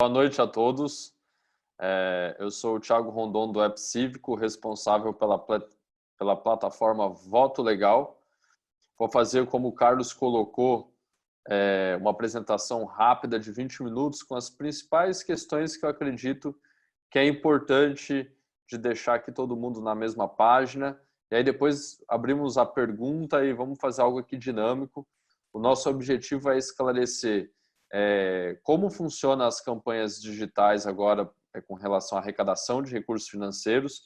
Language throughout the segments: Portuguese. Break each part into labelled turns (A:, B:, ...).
A: Boa noite a todos. Eu sou o Thiago Rondon do App Cívico, responsável pela plataforma Voto Legal. Vou fazer, como o Carlos colocou, uma apresentação rápida de 20 minutos com as principais questões que eu acredito que é importante de deixar aqui todo mundo na mesma página. E aí depois abrimos a pergunta e vamos fazer algo aqui dinâmico. O nosso objetivo é esclarecer como funcionam as campanhas digitais agora com relação à arrecadação de recursos financeiros.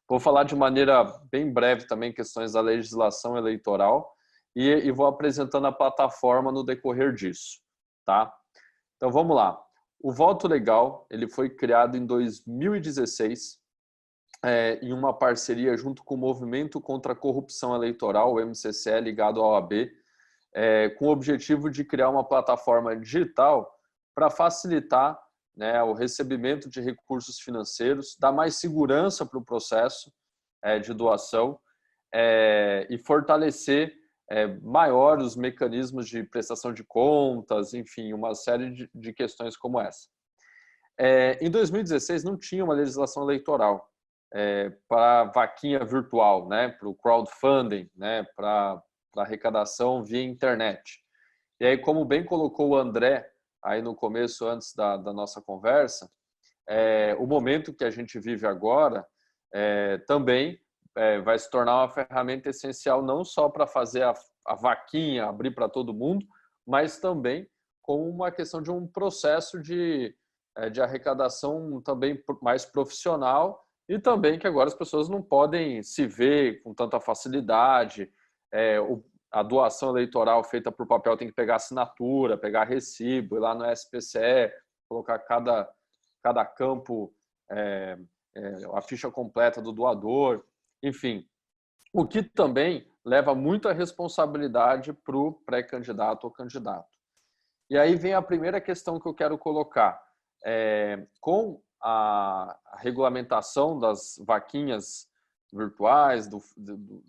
A: Vou falar de maneira bem breve também questões da legislação eleitoral e vou apresentando a plataforma no decorrer disso, tá? Então vamos lá. O Voto Legal ele foi criado em 2016 em uma parceria junto com o Movimento contra a Corrupção Eleitoral, o MCCE, ligado à OAB, com o objetivo de criar uma plataforma digital para facilitar, né, o recebimento de recursos financeiros, dar mais segurança para o processo de doação e fortalecer maior os mecanismos de prestação de contas, enfim, uma série de questões como essa. Em 2016 não tinha uma legislação eleitoral para vaquinha virtual, né, para o crowdfunding, né, para arrecadação via internet. E aí, como bem colocou o André aí no começo, antes da nossa conversa, o momento que a gente vive agora também vai se tornar uma ferramenta essencial não só para fazer a vaquinha abrir para todo mundo, mas também como uma questão de um processo de arrecadação também mais profissional e também que agora as pessoas não podem se ver com tanta facilidade. A doação eleitoral feita por papel tem que pegar assinatura, pegar recibo, ir lá no SPCE, colocar cada campo a ficha completa do doador, enfim. O que também leva muita responsabilidade para o pré-candidato ou candidato. E aí vem a primeira questão que eu quero colocar. Com a regulamentação das vaquinhas virtuais,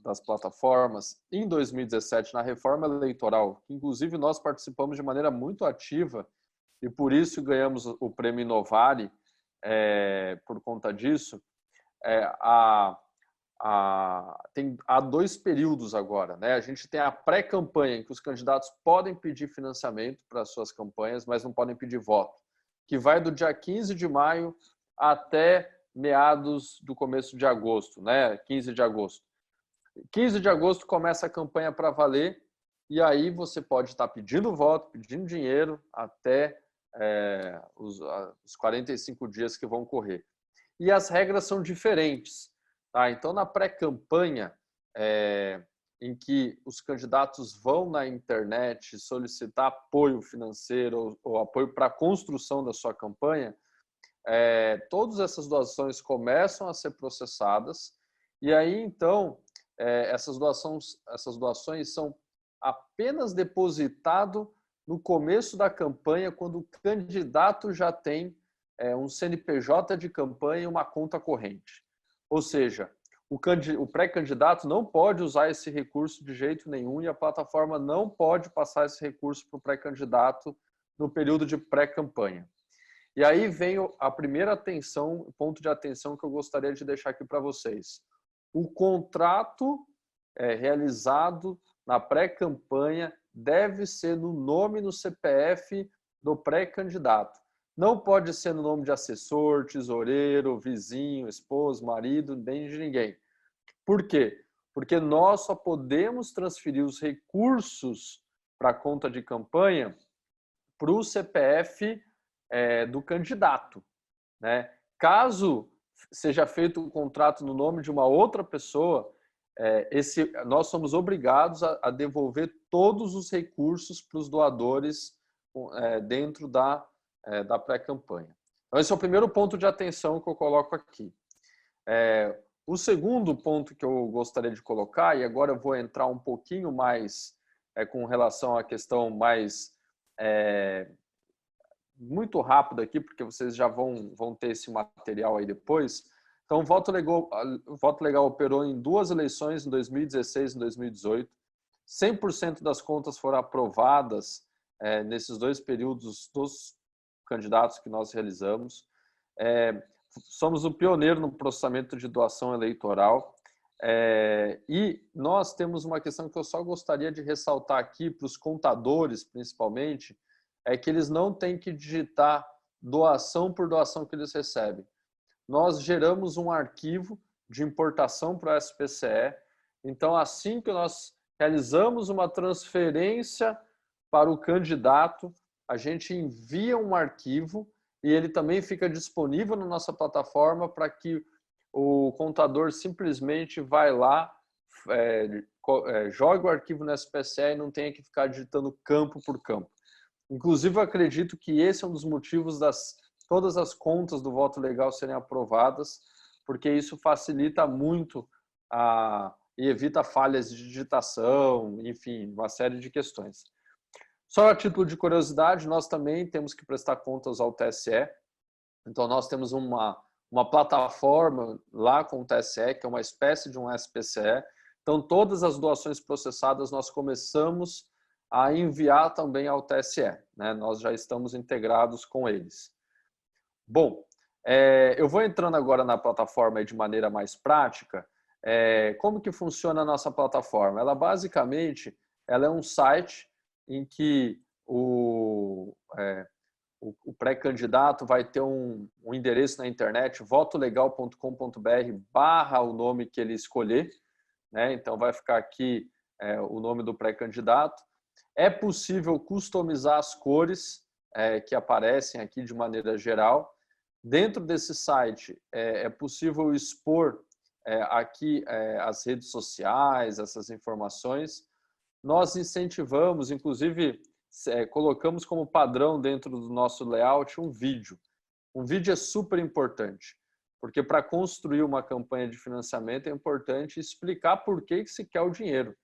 A: das plataformas, em 2017, na reforma eleitoral, que inclusive nós participamos de maneira muito ativa e por isso ganhamos o prêmio Inovare por conta disso, há dois períodos agora, né? A gente tem a pré-campanha, em que os candidatos podem pedir financiamento para suas campanhas, mas não podem pedir voto, que vai do dia 15 de maio até meados do começo de agosto, né? 15 de agosto. 15 de agosto começa a campanha para valer e aí você pode estar pedindo voto, pedindo dinheiro até os 45 dias que vão correr. E as regras são diferentes. Tá? Então, na pré-campanha, em que os candidatos vão na internet solicitar apoio financeiro ou apoio para a construção da sua campanha, todas essas doações começam a ser processadas e aí, então, essas doações são apenas depositadas no começo da campanha, quando o candidato já tem um CNPJ de campanha e uma conta corrente. Ou seja, o pré-candidato não pode usar esse recurso de jeito nenhum e a plataforma não pode passar esse recurso para o pré-candidato no período de pré-campanha. E aí vem a primeira ponto de atenção que eu gostaria de deixar aqui para vocês. O contrato realizado na pré-campanha deve ser no nome no CPF do pré-candidato. Não pode ser no nome de assessor, tesoureiro, vizinho, esposo, marido, nem de ninguém. Por quê? Porque nós só podemos transferir os recursos para a conta de campanha para o CPF do candidato, né? Caso seja feito um contrato no nome de uma outra pessoa, nós somos obrigados a devolver todos os recursos para os doadores dentro da pré-campanha. Então, esse é o primeiro ponto de atenção que eu coloco aqui. O segundo ponto que eu gostaria de colocar, e agora eu vou entrar um pouquinho mais com relação à questão mais muito rápido aqui, porque vocês já vão ter esse material aí depois. Então, o Voto Legal operou em duas eleições, em 2016 e 2018. 100% das contas foram aprovadas nesses dois períodos candidatos que nós realizamos. Somos o pioneiro no processamento de doação eleitoral. E nós temos uma questão que eu só gostaria de ressaltar aqui para os contadores, principalmente, é que eles não têm que digitar doação por doação que eles recebem. Nós geramos um arquivo de importação para o SPCE. Então, assim que nós realizamos uma transferência para o candidato, a gente envia um arquivo e ele também fica disponível na nossa plataforma para que o contador simplesmente vai lá, joga o arquivo no SPCE e não tenha que ficar digitando campo por campo. Inclusive, eu acredito que esse é um dos motivos todas as contas do voto legal serem aprovadas, porque isso facilita muito e evita falhas de digitação, enfim, uma série de questões. Só a título de curiosidade, nós também temos que prestar contas ao TSE. Então, nós temos uma plataforma lá com o TSE, que é uma espécie de um SPCE. Então, todas as doações processadas nós começamos a enviar também ao TSE, né? Nós já estamos integrados com eles. Bom, eu vou entrando agora na plataforma de maneira mais prática. Como que funciona a nossa plataforma? Ela basicamente é um site em que o pré-candidato vai ter um endereço na internet, votolegal.com.br / o nome que ele escolher, né? Então vai ficar aqui o nome do pré-candidato. É possível customizar as cores que aparecem aqui de maneira geral. Dentro desse site é possível expor aqui as redes sociais, essas informações. Nós incentivamos, inclusive, colocamos como padrão dentro do nosso layout um vídeo. Um vídeo é super importante, porque para construir uma campanha de financiamento é importante explicar por que se quer o dinheiro,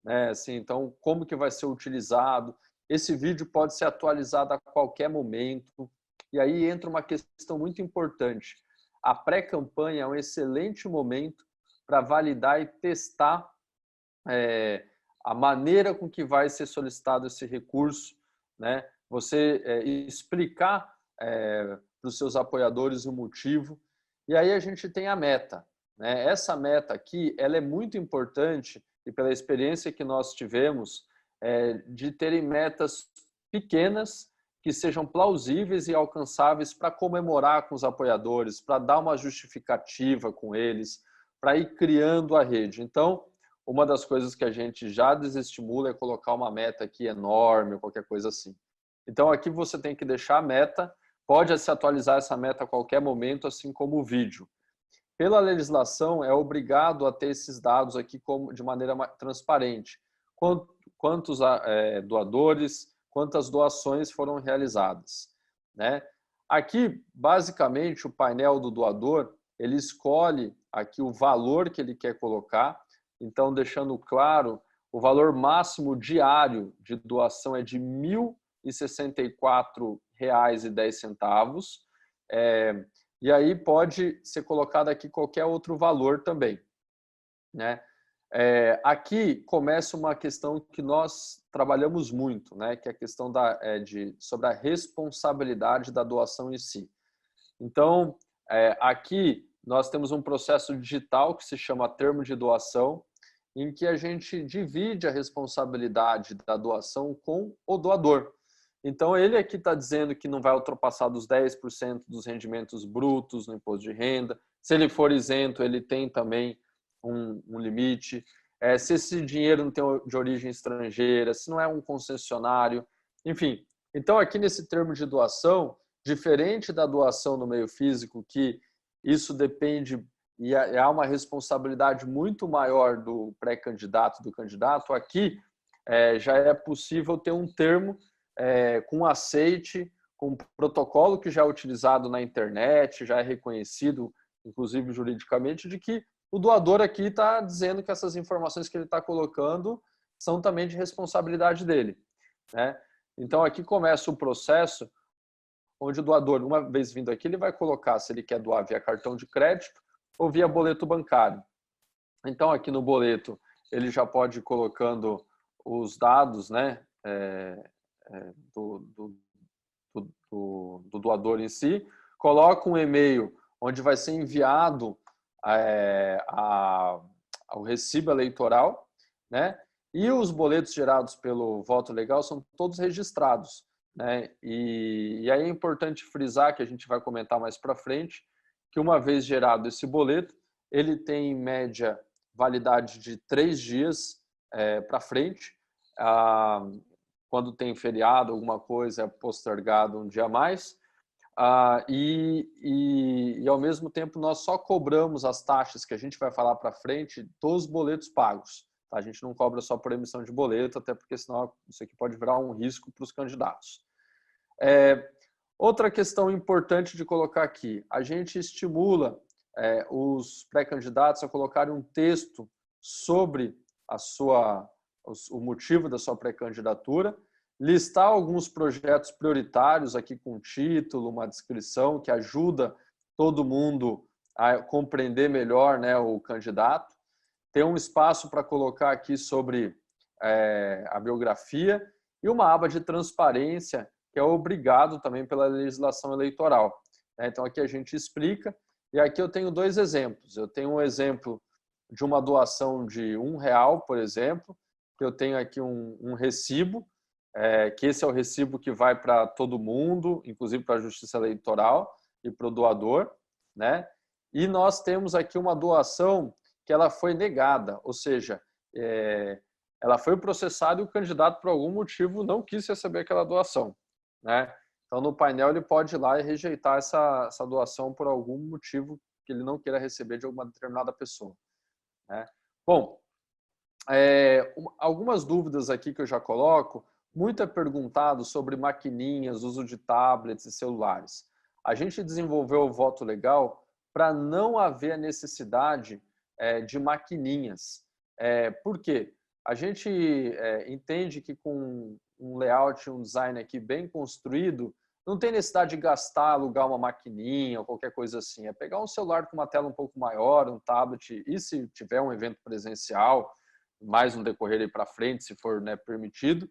A: né? Assim, então, como que vai ser utilizado. Esse vídeo pode ser atualizado a qualquer momento. E aí entra uma questão muito importante. A pré-campanha é um excelente momento para validar e testar a maneira com que vai ser solicitado esse recurso, né? Você explicar para os seus apoiadores o motivo. E aí a gente tem a meta, né? Essa meta aqui, ela é muito importante, e pela experiência que nós tivemos, de terem metas pequenas que sejam plausíveis e alcançáveis para comemorar com os apoiadores, para dar uma justificativa com eles, para ir criando a rede. Então, uma das coisas que a gente já desestimula é colocar uma meta aqui enorme ou qualquer coisa assim. Então, aqui você tem que deixar a meta, pode se atualizar essa meta a qualquer momento, assim como o vídeo. Pela legislação, é obrigado a ter esses dados aqui de maneira transparente. Quantos doadores, quantas doações foram realizadas, né? Aqui, basicamente, o painel do doador, ele escolhe aqui o valor que ele quer colocar. Então, deixando claro, o valor máximo diário de doação é de R$ 1.064,10. E aí pode ser colocado aqui qualquer outro valor também, né? Aqui começa uma questão que nós trabalhamos muito, né? Que é a questão sobre a responsabilidade da doação em si. Então, aqui nós temos um processo digital que se chama termo de doação, em que a gente divide a responsabilidade da doação com o doador. Então, ele aqui está dizendo que não vai ultrapassar dos 10% dos rendimentos brutos no imposto de renda. Se ele for isento, ele tem também um limite. Se esse dinheiro não tem de origem estrangeira, se não é um concessionário, enfim. Então, aqui nesse termo de doação, diferente da doação no meio físico, que isso depende e há uma responsabilidade muito maior do pré-candidato, do candidato, aqui já é possível ter um termo com aceite, com protocolo que já é utilizado na internet, já é reconhecido, inclusive juridicamente, de que o doador aqui está dizendo que essas informações que ele está colocando são também de responsabilidade dele, né? Então, aqui começa o processo onde o doador, uma vez vindo aqui, ele vai colocar se ele quer doar via cartão de crédito ou via boleto bancário. Então, aqui no boleto, ele já pode ir colocando os dados, né, do doador em si, coloca um e-mail onde vai ser enviado o recibo eleitoral, né? E os boletos gerados pelo voto legal são todos registrados, né? E aí é importante frisar, que a gente vai comentar mais para frente, que uma vez gerado esse boleto, ele tem em média validade de 3 dias para frente. Quando tem feriado, alguma coisa, é postergado um dia a mais. E ao mesmo tempo nós só cobramos as taxas que a gente vai falar para frente dos boletos pagos. Tá? A gente não cobra só por emissão de boleto, até porque senão isso aqui pode virar um risco para os candidatos. Outra questão importante de colocar aqui, a gente estimula os pré-candidatos a colocarem um texto sobre o motivo da sua pré-candidatura, listar alguns projetos prioritários aqui com título, uma descrição que ajuda todo mundo a compreender melhor, né, o candidato. Ter um espaço para colocar aqui sobre a biografia e uma aba de transparência que é obrigado também pela legislação eleitoral. Então aqui a gente explica, e aqui eu tenho 2 exemplos. Eu tenho um exemplo de uma doação de R$1, por exemplo, que eu tenho aqui um recibo, que esse é o recibo que vai para todo mundo, inclusive para a Justiça Eleitoral e para o doador, né? E nós temos aqui uma doação que ela foi negada, ou seja, ela foi processada e o candidato, por algum motivo, não quis receber aquela doação, né? Então, no painel, ele pode ir lá e rejeitar essa doação por algum motivo que ele não queira receber de alguma determinada pessoa, né? Bom, algumas dúvidas aqui que eu já coloco. Muito é perguntado sobre maquininhas, uso de tablets e celulares. A gente desenvolveu o voto legal para não haver a necessidade de maquininhas. Por quê? A gente entende que com um layout, um design aqui bem construído, não tem necessidade de gastar, alugar uma maquininha ou qualquer coisa assim. É pegar um celular com uma tela um pouco maior, um tablet, e se tiver um evento presencial, mais no decorrer aí para frente, se for, né, permitido,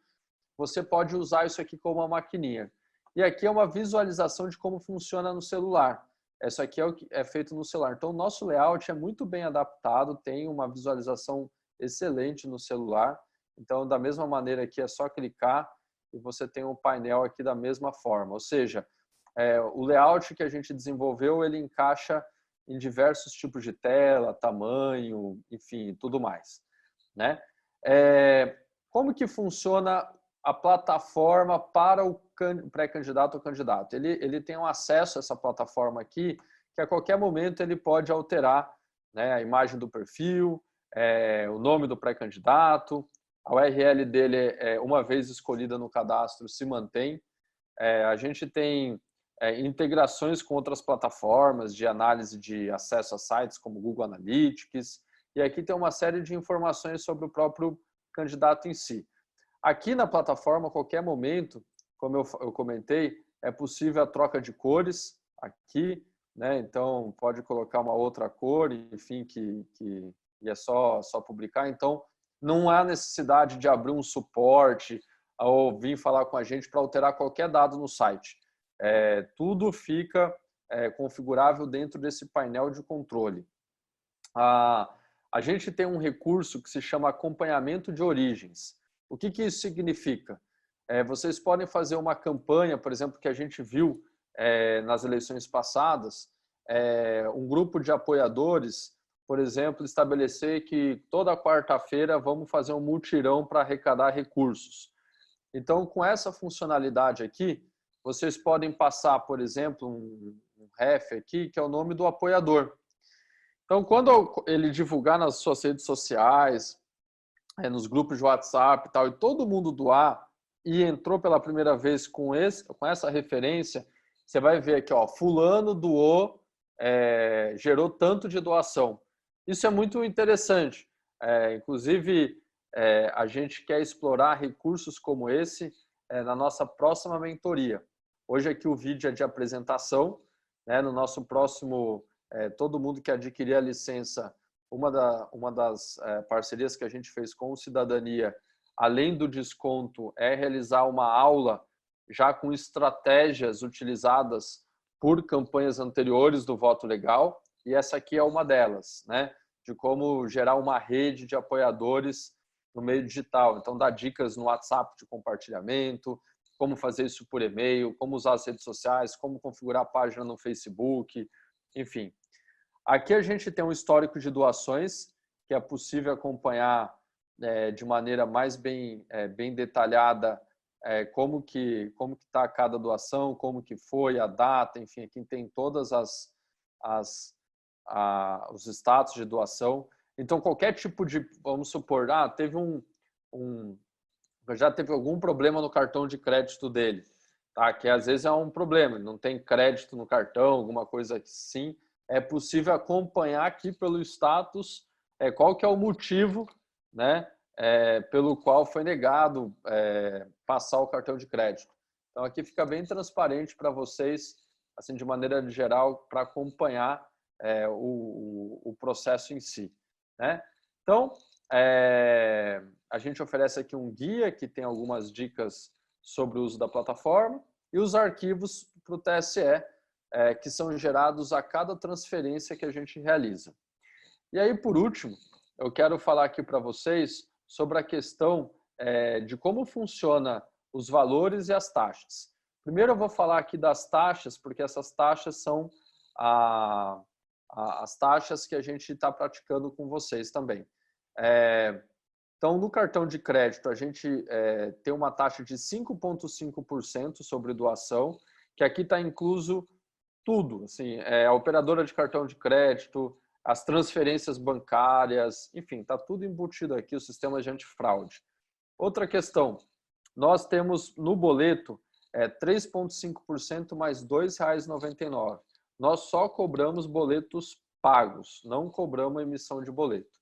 A: você pode usar isso aqui como uma maquininha. E aqui é uma visualização de como funciona no celular. Isso aqui é o que é feito no celular. Então, o nosso layout é muito bem adaptado, tem uma visualização excelente no celular. Então, da mesma maneira aqui, é só clicar e você tem um painel aqui da mesma forma. Ou seja, o layout que a gente desenvolveu, ele encaixa em diversos tipos de tela, tamanho, enfim, tudo mais, né? Como que funciona a plataforma para o pré-candidato ou candidato? Ele tem um acesso a essa plataforma aqui, que a qualquer momento ele pode alterar, né, a imagem do perfil, o nome do pré-candidato, a URL dele, uma vez escolhida no cadastro, se mantém. A gente tem integrações com outras plataformas de análise de acesso a sites, como Google Analytics, e aqui tem uma série de informações sobre o próprio candidato em si. Aqui na plataforma, a qualquer momento, como eu comentei, é possível a troca de cores aqui, né? Então, pode colocar uma outra cor, enfim, que é só publicar. Então, não há necessidade de abrir um suporte ou vir falar com a gente para alterar qualquer dado no site. Tudo fica configurável dentro desse painel de controle. A gente tem um recurso que se chama acompanhamento de origens. O que isso significa? Vocês podem fazer uma campanha, por exemplo, que a gente viu nas eleições passadas, um grupo de apoiadores, por exemplo, estabelecer que toda quarta-feira vamos fazer um mutirão para arrecadar recursos. Então, com essa funcionalidade aqui, vocês podem passar, por exemplo, um ref aqui, que é o nome do apoiador. Então, quando ele divulgar nas suas redes sociais, nos grupos de WhatsApp e tal, e todo mundo doar e entrou pela primeira vez com essa referência, você vai ver aqui, ó, fulano doou, gerou tanto de doação. Isso é muito interessante. Inclusive, a gente quer explorar recursos como esse na nossa próxima mentoria. Hoje aqui o vídeo é de apresentação, né? No nosso próximo, todo mundo que adquirir a licença, uma das parcerias que a gente fez com o Cidadania, além do desconto, é realizar uma aula já com estratégias utilizadas por campanhas anteriores do Voto Legal, e essa aqui é uma delas, né? De como gerar uma rede de apoiadores no meio digital. Então, dá dicas no WhatsApp de compartilhamento, como fazer isso por e-mail, como usar as redes sociais, como configurar a página no Facebook, enfim. Aqui a gente tem um histórico de doações, que é possível acompanhar de maneira mais bem detalhada como que está cada doação, como que foi, a data, enfim, aqui tem todas os status de doação. Então, qualquer tipo de, vamos supor, já teve algum problema no cartão de crédito dele, tá? Que às vezes é um problema, não tem crédito no cartão, alguma coisa assim, é possível acompanhar aqui pelo status qual que é o motivo, né, pelo qual foi negado passar o cartão de crédito. Então, aqui fica bem transparente para vocês, assim, de maneira geral, para acompanhar o processo em si, né? Então, a gente oferece aqui um guia que tem algumas dicas sobre o uso da plataforma e os arquivos para o TSE, que são gerados a cada transferência que a gente realiza. E aí, por último, eu quero falar aqui para vocês sobre a questão de como funciona os valores e as taxas. Primeiro eu vou falar aqui das taxas, porque essas taxas são as taxas que a gente está praticando com vocês também. Então, no cartão de crédito, a gente tem uma taxa de 5,5% sobre doação, que aqui está incluso tudo, assim, a operadora de cartão de crédito, as transferências bancárias, enfim, está tudo embutido aqui, o sistema de antifraude. Outra questão, nós temos no boleto 3,5% mais R$ 2,99. Nós só cobramos boletos pagos, não cobramos emissão de boleto.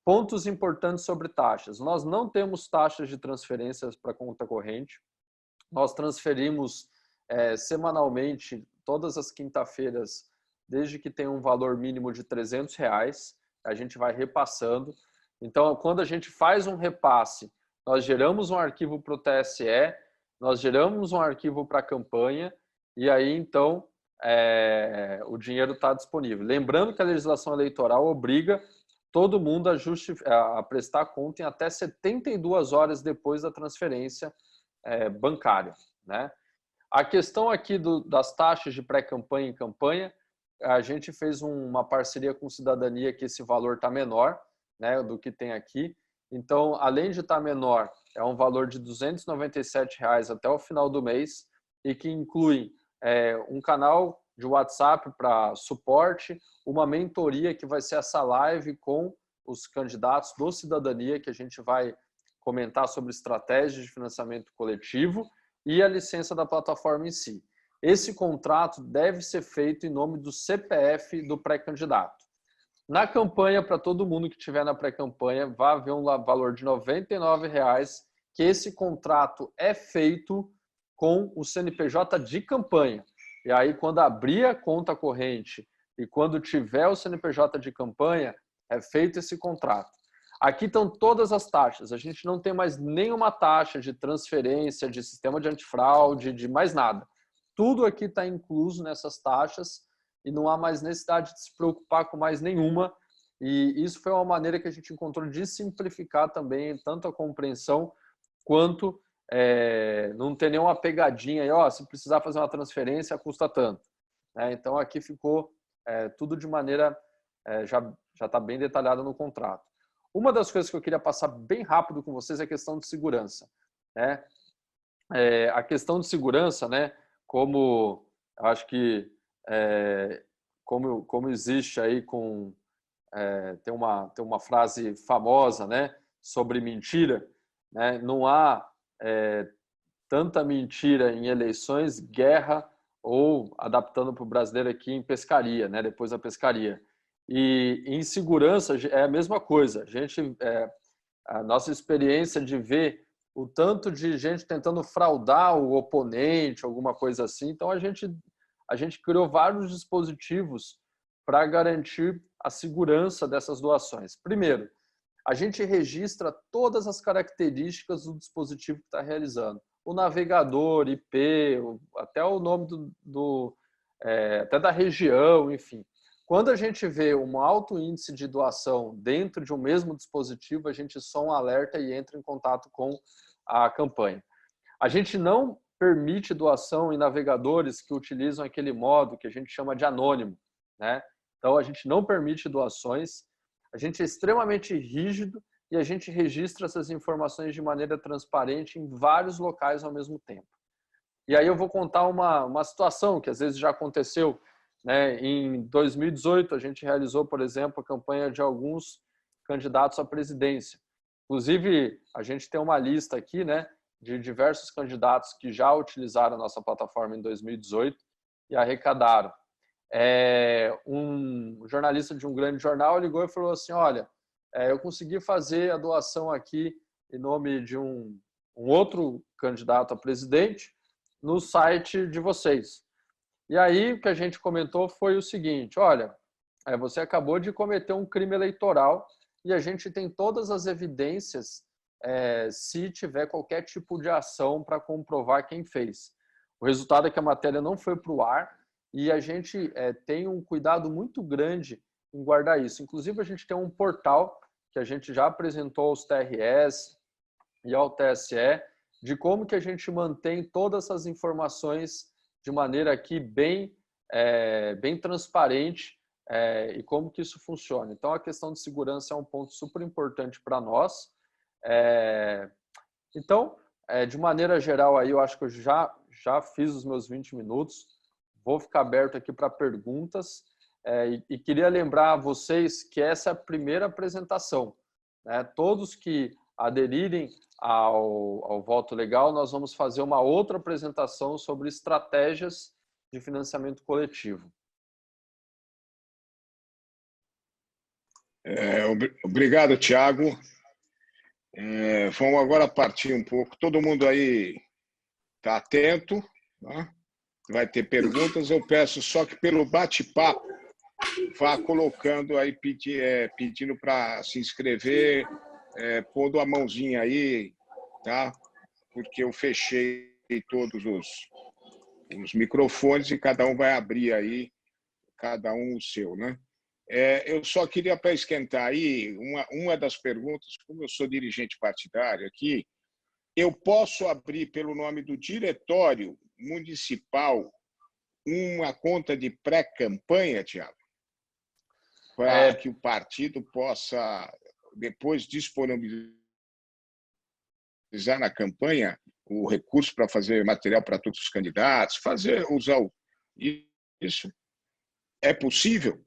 A: Pontos importantes sobre taxas. Nós não temos taxas de transferências para conta corrente. Nós transferimos semanalmente, todas as quinta-feiras, desde que tenha um valor mínimo de R$300, a gente vai repassando. Então, quando a gente faz um repasse, nós geramos um arquivo para o TSE, nós geramos um arquivo para a campanha, e aí, então, o dinheiro está disponível. Lembrando que a legislação eleitoral obriga todo mundo a prestar conta em até 72 horas depois da transferência bancária, né? A questão aqui das taxas de pré-campanha e campanha, a gente fez uma parceria com Cidadania que esse valor está menor, né, do que tem aqui. Então, além de estar menor, é um valor de R$ 297 até o final do mês e que inclui um canal de WhatsApp para suporte, uma mentoria que vai ser essa live com os candidatos do Cidadania, que a gente vai comentar sobre estratégias de financiamento coletivo e a licença da plataforma em si. Esse contrato deve ser feito em nome do CPF do pré-candidato. Na campanha, para todo mundo que estiver na pré-campanha, vai haver um valor de R$ 99, que esse contrato é feito com o CNPJ de campanha. E aí, quando abrir a conta corrente e quando tiver o CNPJ de campanha, é feito esse contrato. Aqui estão todas as taxas. A gente não tem mais nenhuma taxa de transferência, de sistema de antifraude, de mais nada. Tudo aqui está incluso nessas taxas e não há mais necessidade de se preocupar com mais nenhuma. E isso foi uma maneira que a gente encontrou de simplificar também tanto a compreensão quanto não ter nenhuma pegadinha aí, se precisar fazer uma transferência, custa tanto. Então, aqui ficou tudo de maneira, já está bem detalhado no contrato. Uma das coisas que eu queria passar bem rápido com vocês é a questão de segurança. A questão de segurança, né, como acho que como existe aí tem uma frase famosa, né, sobre mentira, né, não há tanta mentira em eleições, guerra ou, adaptando para o brasileiro aqui, em pescaria, né, depois da pescaria. E em segurança é a mesma coisa. A nossa experiência de ver o tanto de gente tentando fraudar o oponente, alguma coisa assim. Então, a gente criou vários dispositivos para garantir a segurança dessas doações. Primeiro, a gente registra todas as características do dispositivo que está realizando. o navegador, IP, até o nome até da região, enfim. Quando a gente vê um alto índice de doação dentro de um mesmo dispositivo, a gente só um alerta e entra em contato com a campanha. A gente não permite doação em navegadores que utilizam aquele modo que a gente chama de anônimo, né? Então, a gente não permite doações, a gente é extremamente rígido e a gente registra essas informações de maneira transparente em vários locais ao mesmo tempo. E aí eu vou contar uma situação que às vezes já aconteceu, né? Em 2018, a gente realizou, por exemplo, a campanha de alguns candidatos à presidência. Inclusive, a gente tem uma lista aqui, né, de diversos candidatos que já utilizaram a nossa plataforma em 2018 e arrecadaram. Um jornalista de um grande jornal ligou e falou assim, olha, eu consegui fazer a doação aqui em nome de um outro candidato a presidente no site de vocês. E aí o que a gente comentou foi o seguinte, olha, você acabou de cometer um crime eleitoral e a gente tem todas as evidências se tiver qualquer tipo de ação para comprovar quem fez. O resultado é que a matéria não foi para o ar e a gente tem um cuidado muito grande em guardar isso. Inclusive, a gente tem um portal que a gente já apresentou aos TRS e ao TSE de como que a gente mantém todas essas informações de maneira aqui bem transparente e como que isso funciona. Então, a questão de segurança é um ponto super importante para nós. Então, de maneira geral, aí eu acho que eu já fiz os meus 20 minutos. Vou ficar aberto aqui para perguntas e queria lembrar a vocês que essa é a primeira apresentação, né? Todos que aderirem ao voto legal, nós vamos fazer uma outra apresentação sobre estratégias de financiamento coletivo.
B: Obrigado, Thiago. Vamos agora partir um pouco. Todo mundo aí está atento, né? Vai ter perguntas. Eu peço só que pelo bate-papo vá colocando aí, pedindo para se inscrever, pondo a mãozinha aí, tá? Porque eu fechei todos os microfones e cada um vai abrir aí, cada um o seu, né? Eu só queria, para esquentar aí, uma das perguntas, como eu sou dirigente partidário aqui, eu posso abrir pelo nome do diretório municipal uma conta de pré-campanha, Thiago? Para que o partido possa depois disponibilizar na campanha o recurso para fazer material para todos os candidatos, usar isso. É possível?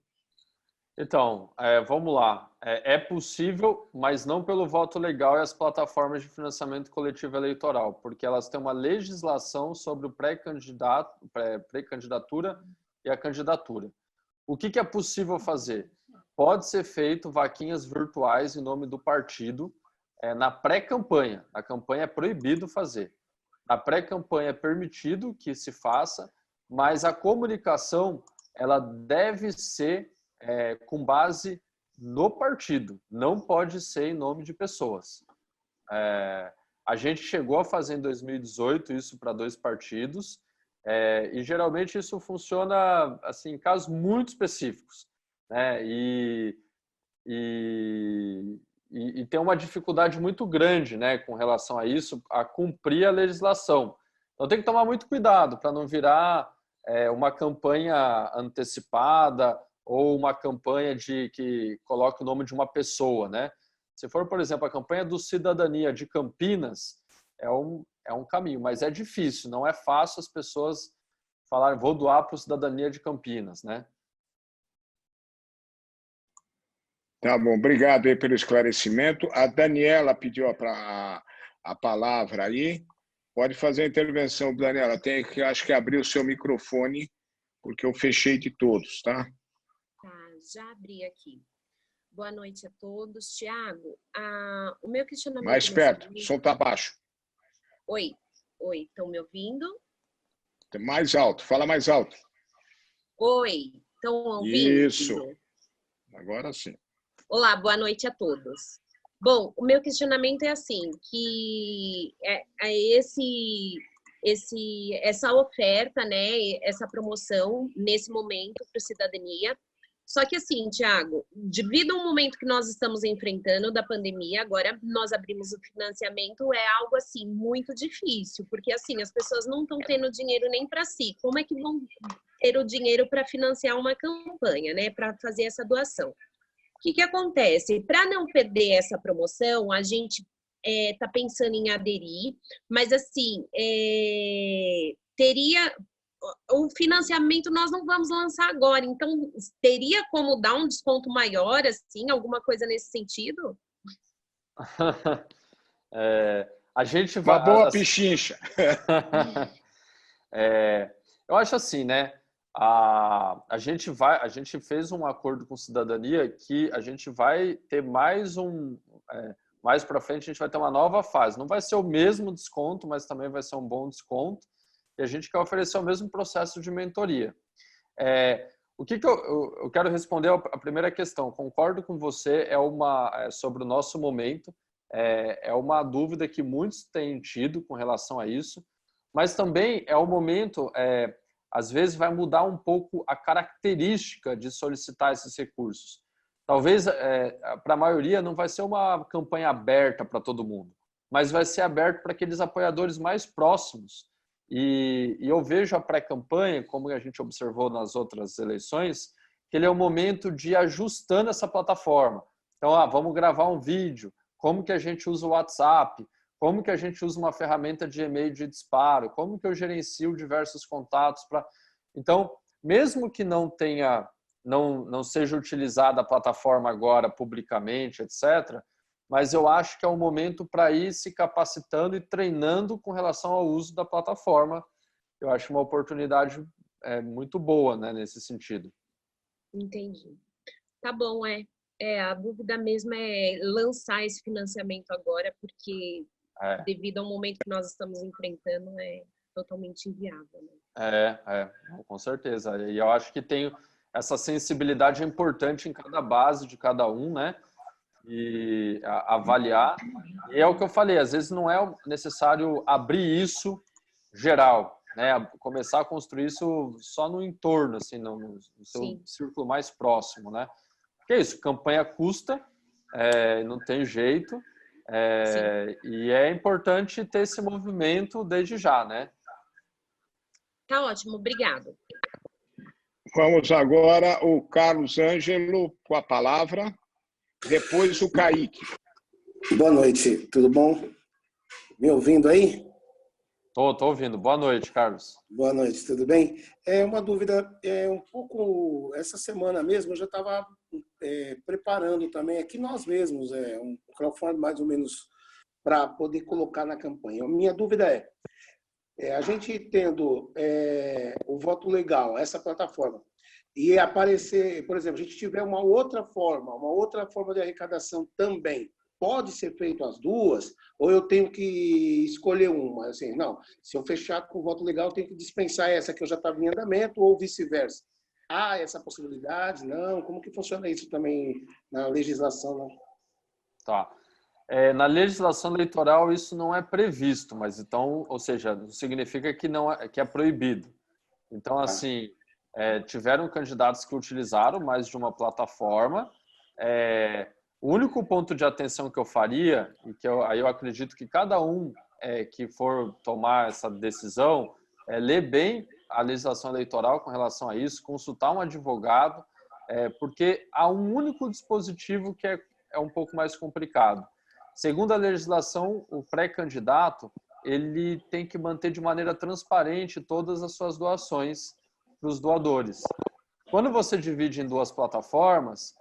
A: Então, vamos lá. É possível, mas não pelo voto legal e as plataformas de financiamento coletivo eleitoral, porque elas têm uma legislação sobre o pré-candidatura e a candidatura. O que é possível fazer? Pode ser feito vaquinhas virtuais em nome do partido na pré-campanha. Na campanha é proibido fazer. Na pré-campanha é permitido que se faça, mas a comunicação ela deve ser com base no partido, não pode ser em nome de pessoas. A gente chegou a fazer em 2018 isso para 2 partidos, e geralmente isso funciona assim, em casos muito específicos, né? E tem uma dificuldade muito grande, né, com relação a isso, a cumprir a legislação. Então tem que tomar muito cuidado para não virar uma campanha antecipada ou uma campanha que coloque o nome de uma pessoa, né? Se for, por exemplo, a campanha do Cidadania de Campinas, é um caminho, mas é difícil, não é fácil as pessoas falarem, vou doar para o Cidadania de Campinas, né?
B: Tá bom, obrigado aí pelo esclarecimento. A Daniela pediu a palavra aí. Pode fazer a intervenção, Daniela. Tem que, acho que, abrir o seu microfone, porque eu fechei de todos, tá?
C: Tá, já abri aqui. Boa noite a todos. Tiago, o meu questionamento...
B: Mais perto, o som está baixo.
C: Oi, estão me ouvindo?
B: Mais alto, fala mais alto.
C: Oi, estão ouvindo?
B: Isso, agora sim.
C: Olá, boa noite a todos. Bom, o meu questionamento é assim, que essa oferta, né, essa promoção nesse momento para a cidadania. Só que assim, Tiago, devido ao momento que nós estamos enfrentando da pandemia, agora nós abrimos o financiamento, é algo assim muito difícil, porque assim, as pessoas não estão tendo dinheiro nem para si. Como é que vão ter o dinheiro para financiar uma campanha, né, para fazer essa doação? O que acontece? Para não perder essa promoção, a gente está pensando em aderir, mas assim, teria o financiamento nós não vamos lançar agora, então teria como dar um desconto maior, assim, alguma coisa nesse sentido?
A: A gente
B: Uma
A: vai.
B: boa pichincha.
A: Eu acho assim, né? A gente fez um acordo com cidadania que a gente vai ter mais para frente a gente vai ter uma nova fase. Não vai ser o mesmo desconto, mas também vai ser um bom desconto. E a gente quer oferecer o mesmo processo de mentoria. O que eu quero responder a primeira questão. Concordo com você, sobre o nosso momento. É uma dúvida que muitos têm tido com relação a isso, mas também é o momento, às vezes vai mudar um pouco a característica de solicitar esses recursos. Talvez para a maioria não vai ser uma campanha aberta para todo mundo, mas vai ser aberto para aqueles apoiadores mais próximos. E eu vejo a pré-campanha, como a gente observou nas outras eleições, que ele é o momento de ir ajustando essa plataforma. Então, vamos gravar um vídeo, como que a gente usa o WhatsApp, como que a gente usa uma ferramenta de e-mail de disparo, como que eu gerencio diversos contatos para. Então, mesmo que não seja utilizada a plataforma agora publicamente, etc., mas eu acho que é um momento para ir se capacitando e treinando com relação ao uso da plataforma. Eu acho uma oportunidade muito boa, né, nesse sentido.
C: Entendi. Tá bom, a dúvida mesmo é lançar esse financiamento agora, porque devido ao momento que nós estamos enfrentando, é totalmente inviável. Né?
A: Com certeza. E eu acho que tem essa sensibilidade importante em cada base de cada um, né? E avaliar. E é o que eu falei, às vezes não é necessário abrir isso geral, né? Começar a construir isso só no entorno, assim, no seu círculo mais próximo, né? Porque é isso, campanha custa, não tem jeito, e é importante ter esse movimento desde já, né?
C: Tá ótimo, obrigado.
B: Vamos agora o Carlos Ângelo com a palavra, depois o Kaique.
D: Boa noite, tudo bom? Me ouvindo aí?
A: Tô ouvindo. Boa noite, Carlos.
D: Boa noite, tudo bem? Uma dúvida, um pouco, essa semana mesmo eu já estava preparando também aqui nós mesmos, um crowdfunding mais ou menos para poder colocar na campanha. Minha dúvida a gente tendo o voto legal, essa plataforma, e aparecer, por exemplo, a gente tiver uma outra forma de arrecadação também, pode ser feito as duas, ou eu tenho que escolher uma? Assim, não, se eu fechar com o voto legal, eu tenho que dispensar essa que eu já estava em andamento, ou vice-versa. Há essa possibilidade? Não? Como que funciona isso também na legislação? Né?
A: Tá. Na legislação eleitoral isso não é previsto, mas então, ou seja, não significa que é proibido. Então, assim, tiveram candidatos que utilizaram mais de uma plataforma. O único ponto de atenção que eu faria, e que aí eu acredito que cada um que for tomar essa decisão, ler bem a legislação eleitoral com relação a isso, consultar um advogado, porque há um único dispositivo que é um pouco mais complicado. Segundo a legislação, o pré-candidato ele tem que manter de maneira transparente todas as suas doações para os doadores. Quando você divide em duas plataformas,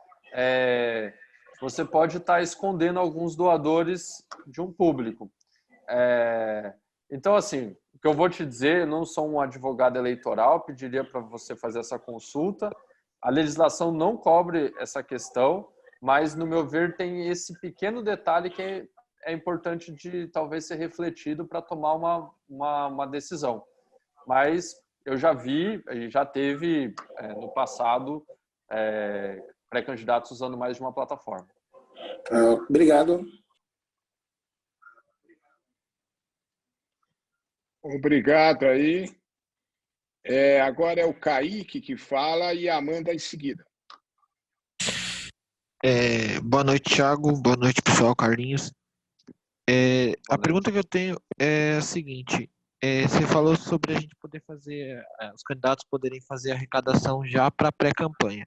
A: você pode estar escondendo alguns doadores de um público. Então, assim, o que eu vou te dizer, eu não sou um advogado eleitoral, pediria para você fazer essa consulta. A legislação não cobre essa questão, mas, no meu ver, tem esse pequeno detalhe que é importante de talvez ser refletido para tomar uma decisão. Mas eu já vi, já teve no passado pré-candidatos usando mais de uma plataforma.
D: Obrigado.
B: Obrigado aí. Agora é o Kaique que fala e a Amanda em seguida.
E: Boa noite, Thiago. Boa noite, pessoal. Carlinhos. A pergunta que eu tenho é a seguinte: você falou sobre a gente poder fazer, os candidatos poderem fazer arrecadação já para pré-campanha.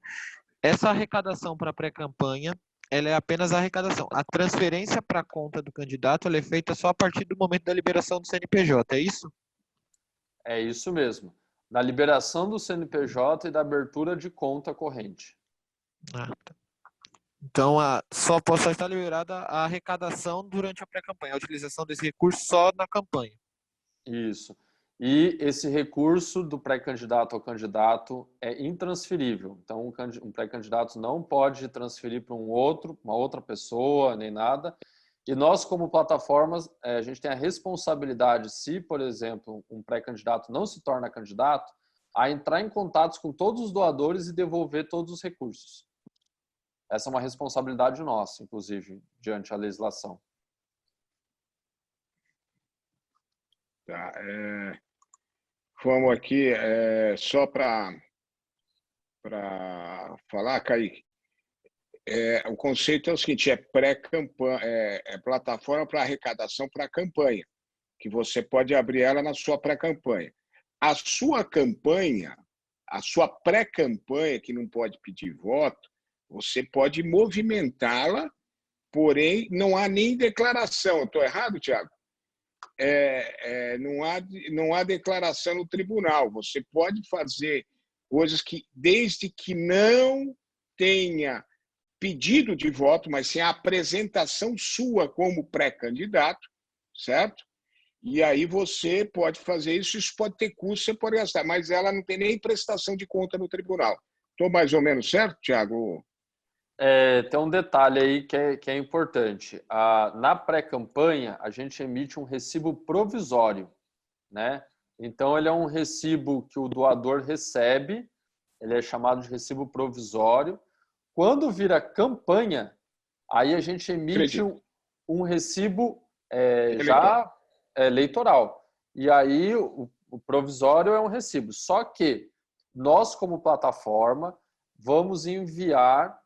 E: Essa arrecadação para pré-campanha, ela é apenas a arrecadação. A transferência para a conta do candidato, ela é feita só a partir do momento da liberação do CNPJ, é isso?
A: É isso mesmo. Da liberação do CNPJ e da abertura de conta corrente.
E: Ah, tá. Então, só está liberada a arrecadação durante a pré-campanha, a utilização desse recurso só na campanha.
A: Isso. E esse recurso do pré-candidato ao candidato é intransferível. Então, um pré-candidato não pode transferir para uma outra pessoa, nem nada. E nós, como plataformas, a gente tem a responsabilidade, se, por exemplo, um pré-candidato não se torna candidato, a entrar em contatos com todos os doadores e devolver todos os recursos. Essa é uma responsabilidade nossa, inclusive, diante da legislação.
B: Tá, vamos aqui, só para falar, Kaique. O conceito é o seguinte: é pré-campanha, plataforma para arrecadação para campanha, que você pode abrir ela na sua pré-campanha. A sua campanha, a sua pré-campanha, que não pode pedir voto, você pode movimentá-la, porém não há nem declaração. Estou errado, Thiago? Não há declaração no tribunal. Você pode fazer coisas que, desde que não tenha pedido de voto, mas sim a apresentação sua como pré-candidato, certo? E aí você pode fazer isso, isso pode ter custo, você pode gastar, mas ela não tem nem prestação de conta no tribunal. Estou mais ou menos certo, Thiago?
A: Tem um detalhe aí que é importante. Na pré-campanha, a gente emite um recibo provisório, né? Então, ele é um recibo que o doador recebe, ele é chamado de recibo provisório. Quando vira campanha, aí a gente emite um recibo já eleitoral. E aí, o provisório é um recibo. Só que nós, como plataforma, vamos enviar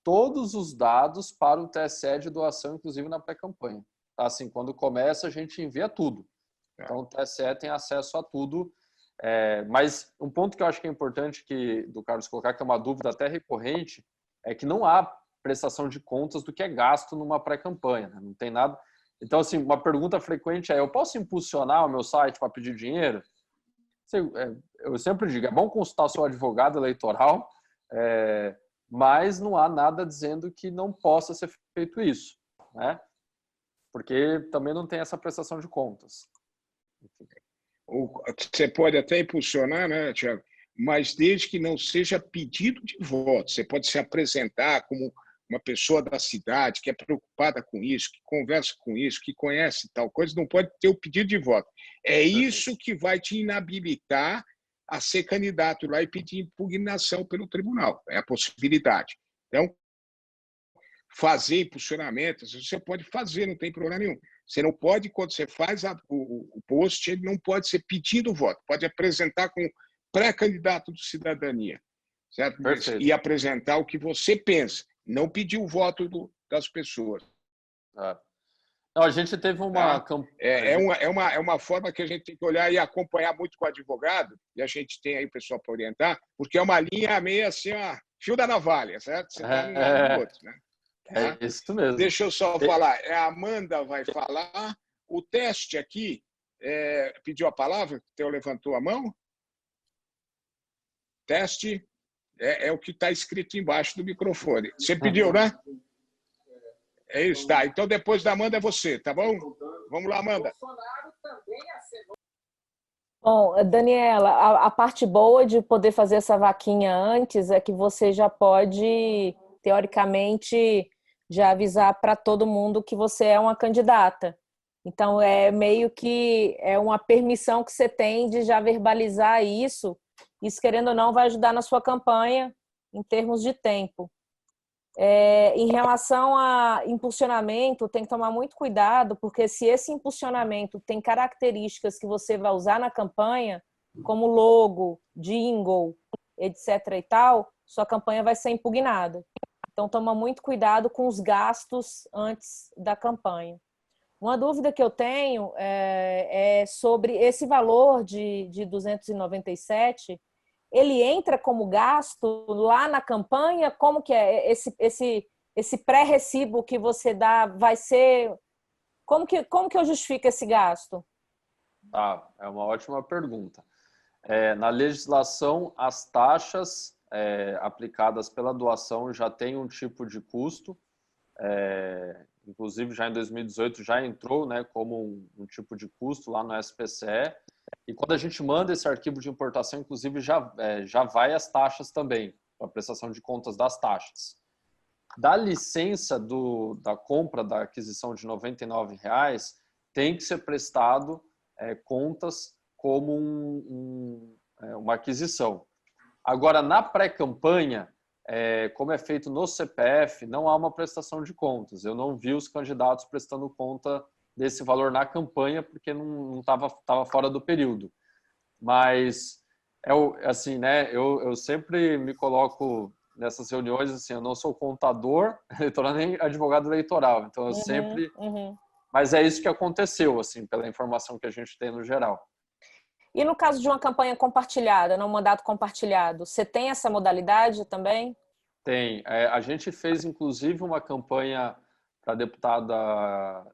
A: todos os dados para o TSE de doação, inclusive na pré-campanha. Assim, quando começa, a gente envia tudo. Então, o TSE tem acesso a tudo. Mas um ponto que eu acho que é importante do Carlos colocar, que é uma dúvida até recorrente, é que não há prestação de contas do que é gasto numa pré-campanha. Né? Não tem nada. Então, assim, uma pergunta frequente eu posso impulsionar o meu site para pedir dinheiro? Eu sempre digo, é bom consultar o seu advogado eleitoral, mas não há nada dizendo que não possa ser feito isso, né? Porque também não tem essa prestação de contas.
B: Você pode até impulsionar, né, Thiago? Mas desde que não seja pedido de voto. Você pode se apresentar como uma pessoa da cidade que é preocupada com isso, que conversa com isso, que conhece tal coisa, não pode ter o pedido de voto. É isso que vai te inabilitar a ser candidato lá e pedir impugnação pelo tribunal. É a possibilidade. Então, fazer impulsionamentos, você pode fazer, não tem problema nenhum. Você não pode, quando você faz o post, ele não pode ser pedindo voto, pode apresentar como pré-candidato de cidadania, certo?
A: Perfeito.
B: E apresentar o que você pensa, não pedir o voto das pessoas.
A: Não, a gente teve uma campanha.
B: É uma forma que a gente tem que olhar e acompanhar muito com o advogado, e a gente tem aí o pessoal para orientar, porque é uma linha meio assim, ó, fio da navalha, certo? Você está num lado do outro, né?
A: É isso mesmo.
B: Deixa eu só falar. A Amanda vai falar. O teste aqui, pediu a palavra? O Theo levantou a mão? Teste é o que está escrito embaixo do microfone. Você pediu, né? É isso, tá. Então, depois da Amanda é você, tá bom? Vamos lá, Amanda.
F: Bom, Daniela, a parte boa de poder fazer essa vaquinha antes é que você já pode, teoricamente, já avisar para todo mundo que você é uma candidata. Então, é meio que uma permissão que você tem de já verbalizar isso. Isso, querendo ou não, vai ajudar na sua campanha em termos de tempo. Em relação a impulsionamento, tem que tomar muito cuidado, porque se esse impulsionamento tem características que você vai usar na campanha, como logo, jingle, etc. e tal, sua campanha vai ser impugnada. Então, toma muito cuidado com os gastos antes da campanha. Uma dúvida que eu tenho é sobre esse valor de 297, ele entra como gasto lá na campanha? Como que é esse pré-recibo que você dá? Vai ser... Como que eu justifico esse gasto?
A: Tá, é uma ótima pergunta. Na legislação, as taxas aplicadas pela doação já têm um tipo de custo, inclusive já em 2018 já entrou, né, como um tipo de custo lá no SPCE, e quando a gente manda esse arquivo de importação, inclusive já vai as taxas também, a prestação de contas das taxas. Da licença da compra, da aquisição de R$ 99,00, tem que ser prestado contas como uma aquisição. Agora, na pré-campanha, como é feito no CPF, não há uma prestação de contas. Eu não vi os candidatos prestando conta desse valor na campanha, porque não estava fora do período. Mas, assim, né, eu sempre me coloco nessas reuniões, assim, eu não sou contador eleitoral nem advogado eleitoral, então eu sempre... Mas é isso que aconteceu, assim, pela informação que a gente tem no geral.
F: E no caso de uma campanha compartilhada, no mandato compartilhado, você tem essa modalidade também?
A: Tem. A gente fez, inclusive, uma campanha para deputada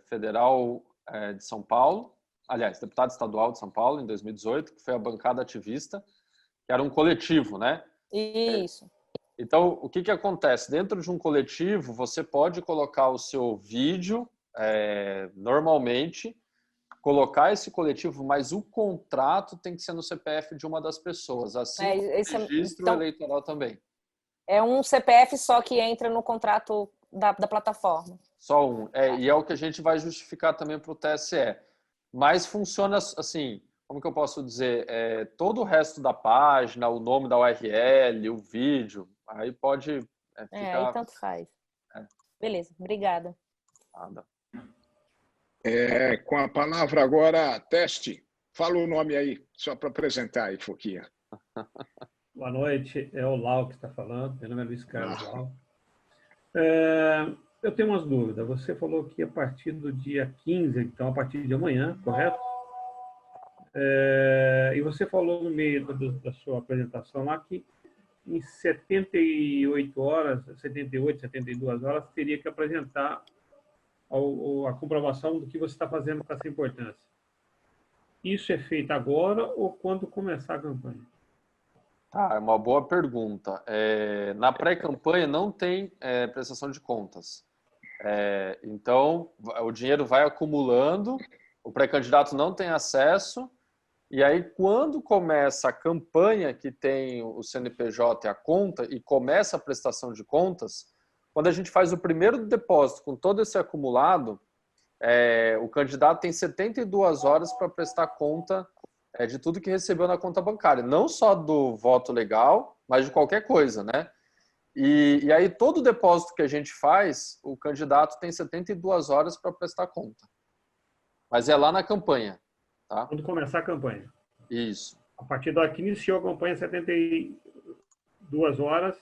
A: federal de São Paulo, aliás, deputada estadual de São Paulo, em 2018, que foi a bancada ativista, que era um coletivo, né?
F: Isso.
A: Então, o que acontece? Dentro de um coletivo, você pode colocar o seu vídeo, normalmente, colocar esse coletivo, mas o contrato tem que ser no CPF de uma das pessoas, assim como o registro eleitoral também.
F: É um CPF só que entra no contrato da plataforma.
A: Só um. E é o que a gente vai justificar também para o TSE. Mas funciona assim, como que eu posso dizer? Todo o resto da página, o nome da URL, o vídeo, aí pode ficar...
F: aí tanto faz. Beleza, obrigada.
A: Nada.
B: Com a palavra agora, teste. Fala o nome aí, só para apresentar aí, Foquinha.
G: Boa noite, é o Lau que está falando. Meu nome é Luiz Carlos Lau. Eu tenho umas dúvidas. Você falou que a partir do dia 15, então a partir de amanhã, correto? E você falou no meio da sua apresentação lá que em 78 horas, 78, 72 horas, teria que apresentar a comprovação do que você está fazendo com essa importância. Isso é feito agora ou quando começar a campanha?
A: É uma boa pergunta. Na pré-campanha não tem prestação de contas. Então, o dinheiro vai acumulando, o pré-candidato não tem acesso, e aí quando começa a campanha, que tem o CNPJ e a conta, e começa a prestação de contas, quando a gente faz o primeiro depósito com todo esse acumulado, o candidato tem 72 horas para prestar conta de tudo que recebeu na conta bancária. Não só do voto legal, mas de qualquer coisa, né? E aí todo depósito que a gente faz, o candidato tem 72 horas para prestar conta. Mas é lá na campanha. Tá?
G: Quando começar a campanha.
A: Isso.
G: A partir da hora que iniciou a campanha, 72 horas,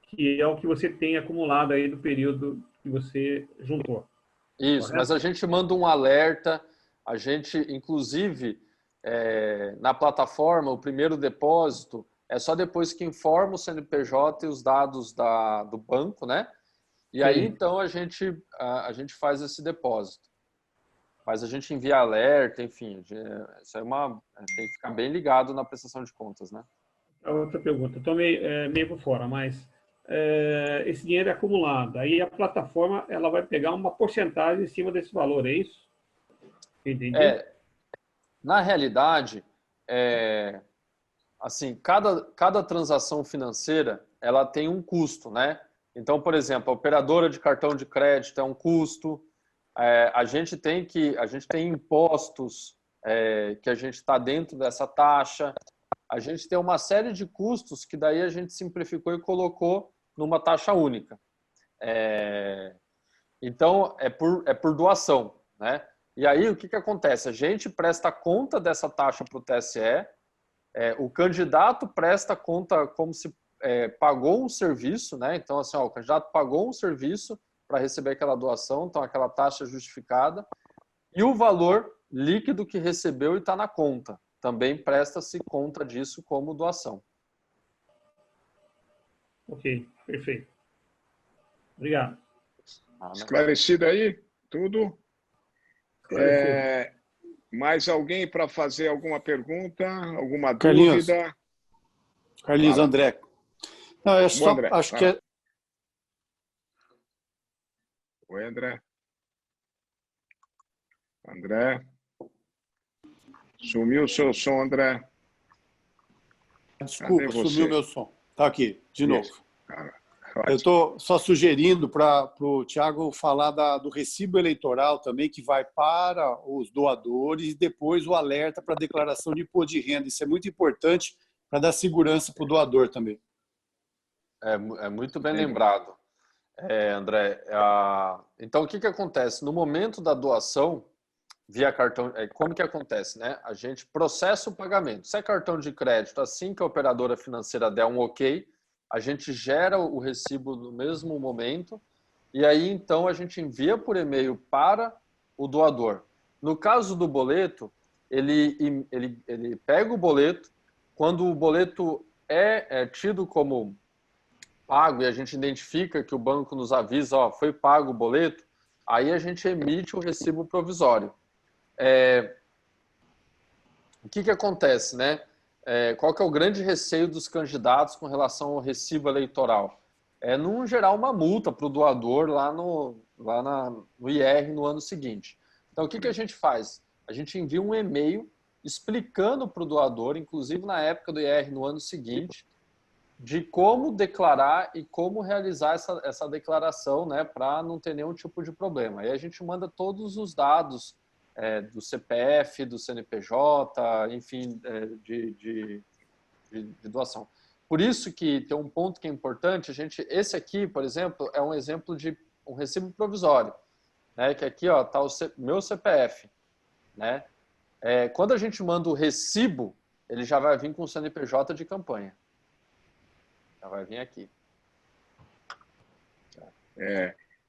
G: que é o que você tem acumulado aí do período que você juntou.
A: Isso,
G: correto?
A: Mas a gente manda um alerta, a gente, inclusive, na plataforma, o primeiro depósito é só depois que informa o CNPJ e os dados do banco, né? E aí, então, a gente faz esse depósito. Mas a gente envia alerta, enfim, isso é tem que ficar bem ligado na prestação de contas, né?
G: Outra pergunta, estou meio por fora, mas esse dinheiro é acumulado, aí a plataforma ela vai pegar uma porcentagem em cima desse valor, é isso? Entendi?
A: Na realidade, assim, cada transação financeira ela tem um custo, né? Então, por exemplo, a operadora de cartão de crédito é um custo, a gente tem impostos que a gente está dentro dessa taxa, a gente tem uma série de custos que daí a gente simplificou e colocou numa taxa única. Então, é por doação, né? E aí, o que acontece? A gente presta conta dessa taxa para o TSE, o candidato presta conta como se pagou um serviço, né? Então, assim, o candidato pagou um serviço para receber aquela doação, então aquela taxa justificada, e o valor líquido que recebeu e está na conta. Também presta-se conta disso como doação.
G: Ok, perfeito. Obrigado.
B: Esclarecido aí? Tudo? Mais alguém para fazer alguma pergunta, alguma dúvida?
H: Carlinhos,
B: Fala.
H: André. Não, é só,
B: André,
H: acho
B: fala.
H: que
B: Oi, André. André. Sumiu o seu som, André.
H: Desculpa, sumiu meu som. Tá aqui, de novo. Eu estou só sugerindo para o Thiago falar do recibo eleitoral também, que vai para os doadores, e depois o alerta para a declaração de imposto de renda. Isso é muito importante para dar segurança para o doador também.
A: É muito bem lembrado, André. Então, o que acontece? No momento da doação, via cartão, como que acontece, né? A gente processa o pagamento. Se é cartão de crédito, assim que a operadora financeira der um ok, a gente gera o recibo no mesmo momento e aí, então, a gente envia por e-mail para o doador. No caso do boleto, ele pega o boleto, quando o boleto é tido como pago e a gente identifica que o banco nos avisa, foi pago o boleto, aí a gente emite o recibo provisório. O que acontece, né? Qual que é o grande receio dos candidatos com relação ao recibo eleitoral? Não gerar uma multa para o doador lá no IR no ano seguinte. Então, o que a gente faz? A gente envia um e-mail explicando para o doador, inclusive na época do IR no ano seguinte, de como declarar e como realizar essa declaração, né, para não ter nenhum tipo de problema. Aí a gente manda todos os dados do CPF, do CNPJ, enfim, de doação. Por isso que tem um ponto que é importante, esse aqui, por exemplo, é um exemplo de um recibo provisório, né, que aqui está o meu CPF. Né? Quando a gente manda o recibo, ele já vai vir com o CNPJ de campanha. Já vai vir aqui.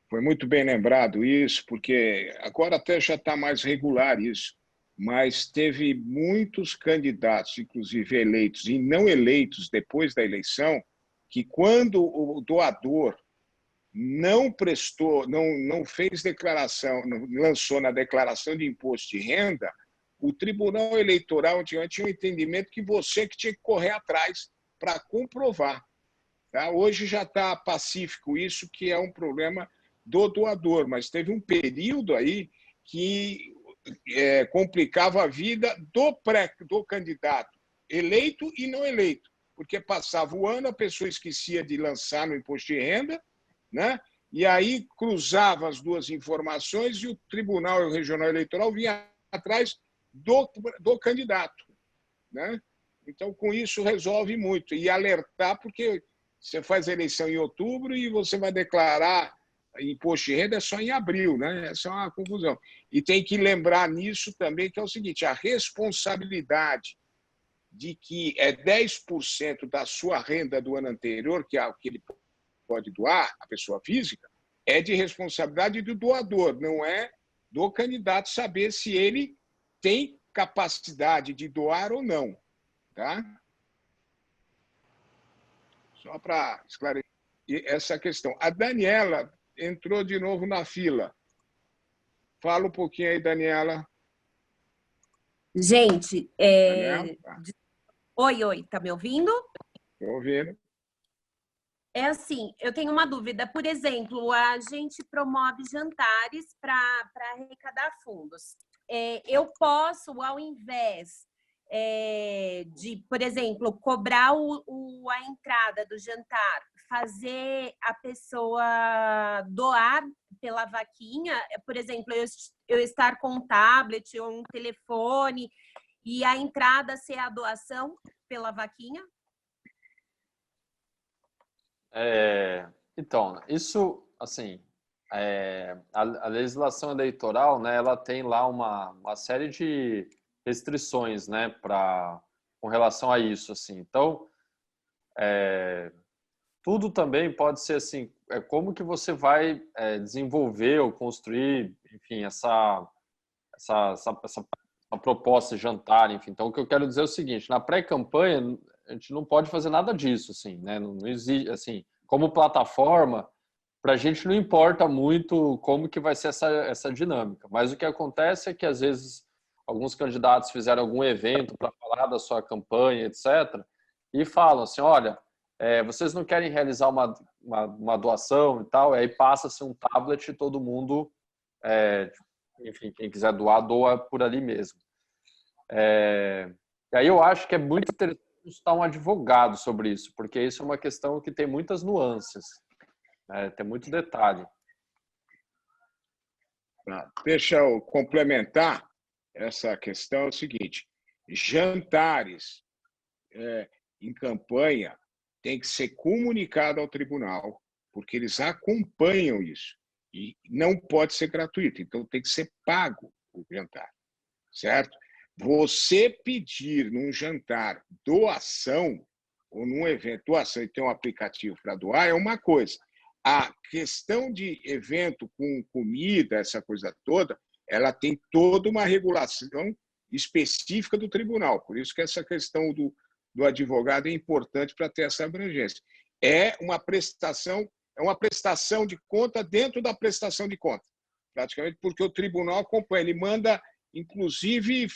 B: Foi muito bem lembrado isso, porque agora até já está mais regular isso, mas teve muitos candidatos, inclusive eleitos e não eleitos depois da eleição, que quando o doador não prestou, não fez declaração, não lançou na declaração de imposto de renda, o Tribunal Eleitoral tinha um entendimento que você que tinha que correr atrás para comprovar. Tá? Hoje já está pacífico isso, que é um problema do doador, mas teve um período aí que complicava a vida do candidato, eleito e não eleito, porque passava o ano, a pessoa esquecia de lançar no imposto de renda, né? E aí cruzava as duas informações e o Tribunal Regional Eleitoral vinha atrás do candidato. Né? Então, com isso, resolve muito. E alertar, porque você faz a eleição em outubro e você vai declarar imposto de renda só em abril, né? Essa é uma confusão. E tem que lembrar nisso também, que é o seguinte, a responsabilidade de que 10% da sua renda do ano anterior, que é o que ele pode doar, a pessoa física, é de responsabilidade do doador, não é do candidato saber se ele tem capacidade de doar ou não. Tá? Só para esclarecer essa questão. A Daniela entrou de novo na fila. Fala um pouquinho aí, Daniela.
C: Gente,
B: Daniela? Tá.
C: Oi, tá me ouvindo?
B: Estou ouvindo.
C: É assim, eu tenho uma dúvida. Por exemplo, a gente promove jantares para arrecadar fundos. Eu posso, ao invés de, por exemplo, cobrar a entrada do jantar, fazer a pessoa doar pela vaquinha, por exemplo, eu estar com um tablet ou um telefone e a entrada ser a doação pela vaquinha?
A: Então, isso, assim, a legislação eleitoral, né, ela tem lá uma série de restrições, né, com relação a isso, assim. Então, tudo também pode ser assim, como que você vai desenvolver ou construir, enfim, essa proposta de jantar, enfim. Então, o que eu quero dizer é o seguinte: na pré-campanha, a gente não pode fazer nada disso, assim, né? Não existe, assim, como plataforma, para a gente não importa muito como que vai ser essa dinâmica. Mas o que acontece é que, às vezes, alguns candidatos fizeram algum evento para falar da sua campanha, etc., e falam assim, olha, vocês não querem realizar uma doação e tal, e aí passa-se um tablet e todo mundo, enfim, quem quiser doar, doa por ali mesmo. E aí eu acho que é muito interessante consultar um advogado sobre isso, porque isso é uma questão que tem muitas nuances, tem muito detalhe.
B: Deixa eu complementar essa questão, é o seguinte: jantares em campanha tem que ser comunicado ao tribunal, porque eles acompanham isso. E não pode ser gratuito, então tem que ser pago o jantar, certo? Você pedir num jantar doação, ou num evento doação e ter um aplicativo para doar, é uma coisa. A questão de evento com comida, essa coisa toda, ela tem toda uma regulação específica do tribunal. Por isso que essa questão do advogado é importante para ter essa abrangência. É uma prestação de conta dentro da prestação de conta, praticamente, porque o tribunal acompanha, ele manda, inclusive,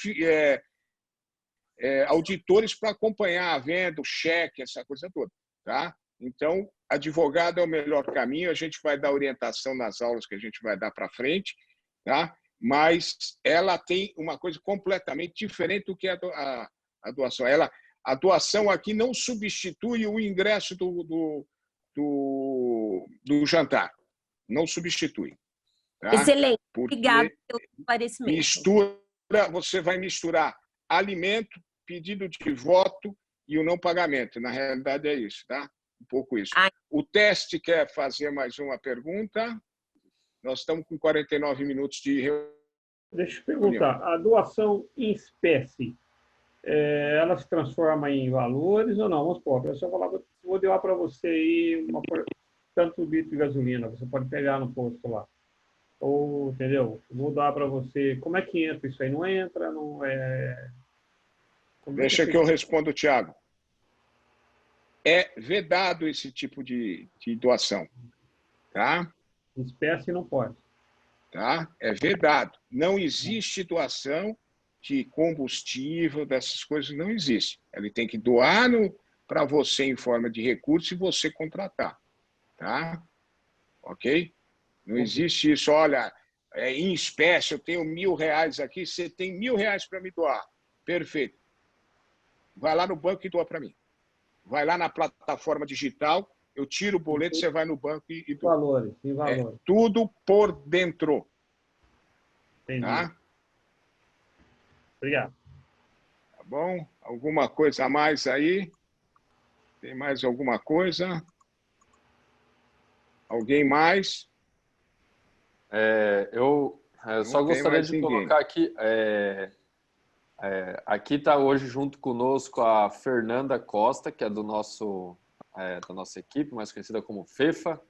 B: auditores para acompanhar a venda, o cheque, essa coisa toda. Tá? Então, advogado é o melhor caminho, a gente vai dar orientação nas aulas que a gente vai dar para frente, tá? Mas ela tem uma coisa completamente diferente do que a doação. A doação aqui não substitui o ingresso do jantar. Não substitui. Tá?
C: Excelente.
B: Porque
C: obrigada pelo esclarecimento.
B: Você vai misturar alimento, pedido de voto e o não pagamento. Na realidade é isso, tá? Um pouco isso. O teste quer fazer mais uma pergunta? Nós estamos com 49 minutos de reunião.
G: Deixa eu perguntar, a doação em espécie, ela se transforma em valores ou não? Vamos supor, eu só vou doar para você aí tanto litro de gasolina, você pode pegar no posto lá. Ou, entendeu? Vou doar para você. Como é que entra isso aí? Não entra? Não é...
B: Deixa que eu respondo, Thiago. É vedado esse tipo de doação. Tá?
G: Em espécie não pode.
B: Tá? É vedado. Não existe doação de combustível, dessas coisas, não existe. Ele tem que doar para você em forma de recurso e você contratar. Tá? Ok? Não existe isso, olha, em espécie, eu tenho R$1.000 aqui, você tem R$1.000 para me doar. Perfeito. Vai lá no banco e doa para mim. Vai lá na plataforma digital, eu tiro o boleto, você vai no banco e doa.
G: Valores, em valores.
B: Tudo por dentro.
G: Entendi.
B: Tá?
G: Obrigado.
B: Tá bom? Alguma coisa a mais aí? Tem mais alguma coisa? Alguém mais?
A: Eu só gostaria de colocar aqui... aqui está hoje junto conosco a Fernanda Costa, que é da nossa equipe, mais conhecida como FEFA.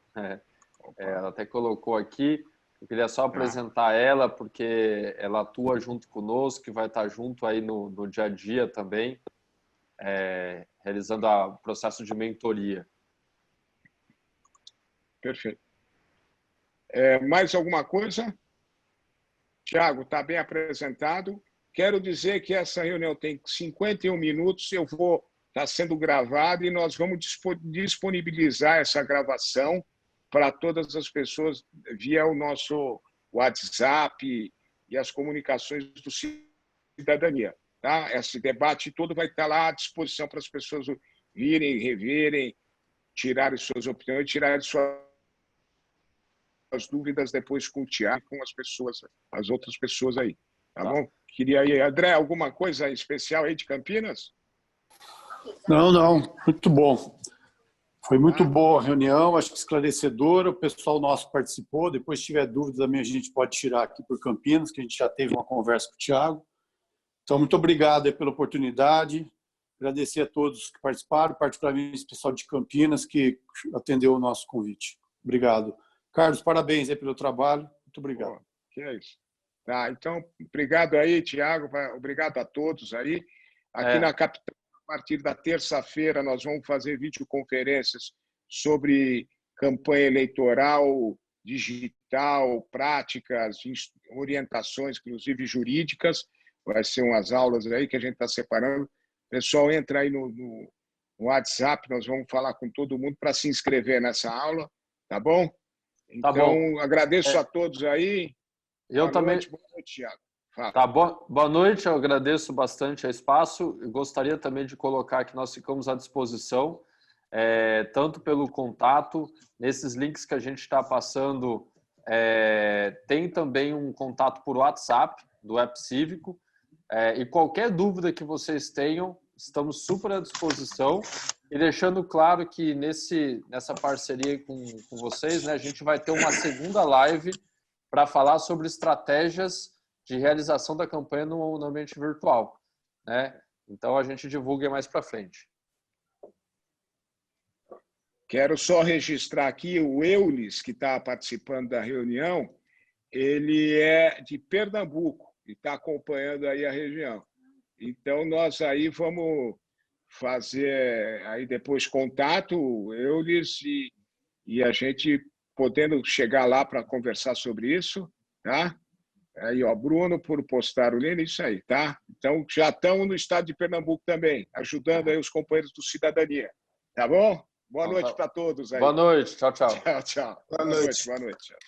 A: Ela até colocou aqui. Eu queria só apresentar ela, porque ela atua junto conosco, que vai estar junto aí no dia a dia também, realizando o processo de mentoria.
B: Perfeito. Mais alguma coisa? Tiago, está bem apresentado. Quero dizer que essa reunião tem 51 minutos, está sendo gravada e nós vamos disponibilizar essa gravação para todas as pessoas via o nosso WhatsApp e as comunicações do Cidadania. Tá? Esse debate todo vai estar lá à disposição para as pessoas virem, reverem, tirarem suas opiniões, tirarem suas dúvidas depois com o Tiago, com as outras pessoas aí. Tá bom? Queria aí, André, alguma coisa especial aí de Campinas?
H: Não, muito bom. Foi muito boa a reunião, acho que esclarecedora. O pessoal nosso participou. Depois, se tiver dúvidas também, a gente pode tirar aqui por Campinas, que a gente já teve uma conversa com o Thiago. Então, muito obrigado pela oportunidade. Agradecer a todos que participaram, particularmente o pessoal de Campinas, que atendeu o nosso convite. Obrigado. Carlos, parabéns aí pelo trabalho. Muito obrigado.
B: Que é isso. Tá, então, obrigado aí, Thiago. Obrigado a todos aí. Aqui na capital, a partir da terça-feira, nós vamos fazer videoconferências sobre campanha eleitoral, digital, práticas, orientações, inclusive jurídicas. Vai ser umas aulas aí que a gente está separando. Pessoal, entra aí no WhatsApp, nós vamos falar com todo mundo para se inscrever nessa aula, tá bom? Então,
A: tá bom.
B: Agradeço a todos aí.
A: Eu também.
B: Boa noite, Thiago.
A: Tá bom. Boa noite, eu agradeço bastante o espaço. Eu gostaria também de colocar que nós ficamos à disposição, tanto pelo contato, nesses links que a gente está passando, tem também um contato por WhatsApp do App Cívico, e qualquer dúvida que vocês tenham, estamos super à disposição. E deixando claro que nessa parceria com vocês, né, a gente vai ter uma segunda live para falar sobre estratégias de realização da campanha no ambiente virtual, né? Então, a gente divulga mais para frente.
B: Quero só registrar aqui o Eulis, que está participando da reunião, ele é de Pernambuco e está acompanhando aí a região. Então, nós aí vamos fazer aí depois contato, Eulis, e a gente podendo chegar lá para conversar sobre isso, tá? Aí, ó, Bruno, por postar o link, isso aí, tá? Então, já estão no estado de Pernambuco também, ajudando aí os companheiros do Cidadania, tá bom? Boa noite para todos aí.
A: Boa noite, tchau, tchau.
B: Tchau, tchau. Boa noite. Boa noite. Tchau.